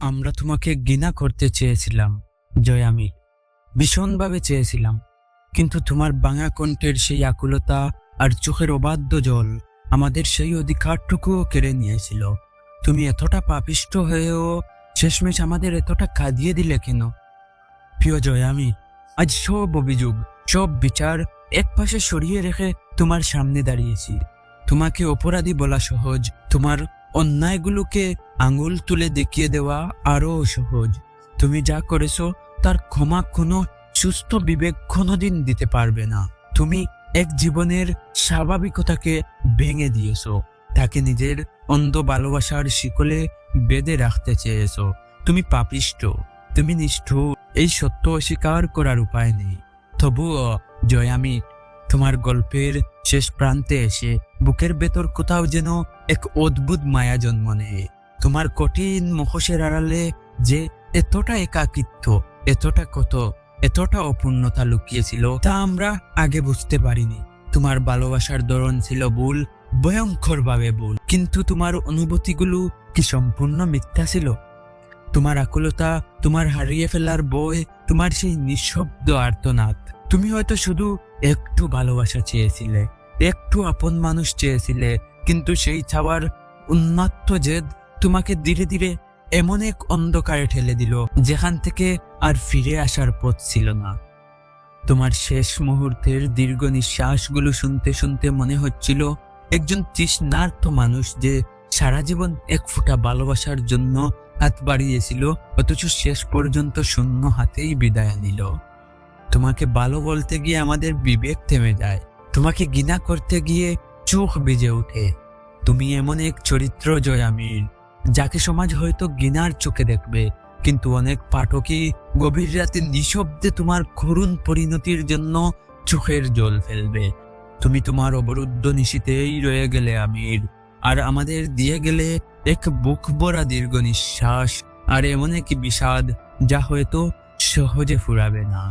আমরা তোমাকে ঘৃণা করতে চেয়েছিলাম জয়ামি, ভীষণভাবে চেয়েছিলাম, কিন্তু তোমার ভাঙা কণ্ঠের সেই আকুলতা আর চোখের অবাধ্য জল আমাদের সেই অধিকারটুকুও কেড়ে নিয়েছিল। তুমি এতটা পাপিষ্ট হয়েও শেষমেশ আমাদের এতটা কাঁদিয়ে দিলে কেন? প্রিয় জয়ামি, আজ সব অভিযোগ, সব বিচার একপাশে সরিয়ে রেখে তোমার সামনে দাঁড়িয়েছি। তোমাকে অপরাধী বলা সহজ, তোমার অন্যায়গুলোকে আঙুল তুলে দেখিয়ে দেওয়া আরও সহজ। তুমি যা করেছো তার ক্ষমা কোনো সুস্থ বিবেক কোনোদিন দিতে পারবে না। তুমি এক জীবনের স্বাভাবিকতাকে ভেঙে দিয়েছো, তাকে নিজের অন্ধ ভালোবাসার শিকলে বেঁধে রাখতে চেয়েছো। তুমি পাপিষ্ট, তুমি নিষ্ঠুর, এই সত্য অস্বীকার করার উপায় নেই। তবুও জয়ামি, তোমার গল্পের শেষ প্রান্তে এসে বুকের ভেতর কোথাও যেন এক অদ্ভুত মায়া জন্ম নেয়। তোমার কঠিন মুখোশের আড়ালে যে এতটা একাকিত্ব, এতটা কত, এতটা অপূর্ণতা লুকিয়েছিল তা আমরা আগে বুঝতে পারিনি। তোমার ভালোবাসার ধরন ছিল ভুল, ভয়ঙ্করভাবে ভুল, কিন্তু তোমার অনুভূতিগুলো কি সম্পূর্ণ মিথ্যা ছিল? তোমার আকুলতা, তোমার হারিয়ে ফেলার বই, তোমার সেই নিঃশব্দ আর্তনাদ। তুমি হয়তো শুধু একটু ভালোবাসা চেয়েছিলে, একটু আপন মানুষ চেয়েছিলে, কিন্তু সেই চাওয়ার উন্মাত্ত জেদ তোমাকে ধীরে ধীরে এমন এক অন্ধকারে ঠেলে দিল যেখান থেকে আর ফিরে আসার পথ ছিল না। তোমার শেষ মুহূর্তের দীর্ঘ নিঃশ্বাসগুলো শুনতে শুনতে মনে হচ্ছিল একজন তৃষ্ণার্ত মানুষ যে সারা জীবন এক ফোঁটা ভালোবাসার জন্য হাত বাড়িয়েছিল, অথচ শেষ পর্যন্ত শূন্য হাতেই বিদায় নিল। তোমাকে ভালো বলতে গিয়ে আমাদের বিবেক থেমে যায়, তোমাকে ঘৃণা করতে গিয়ে চোখ ভিজে ওঠে। তুমি এমন এক চরিত্র জয়ামির, যাকে সমাজ হয়তো ঘৃণার চোখে দেখবে, কিন্তু অনেক পাঠকই গভীর রাতে নিঃশব্দে তোমার করুণ পরিণতির জন্য চোখের জল ফেলবে। তুমি তোমার অবরুদ্ধ নিশীতেই রয়ে গেলে আমির, আর আমাদের দিয়ে গেলে এক বুক ভরা দীর্ঘ নিঃশ্বাস আর এমন এক বিষাদ যা হয়তো সহজে ফুরাবে না।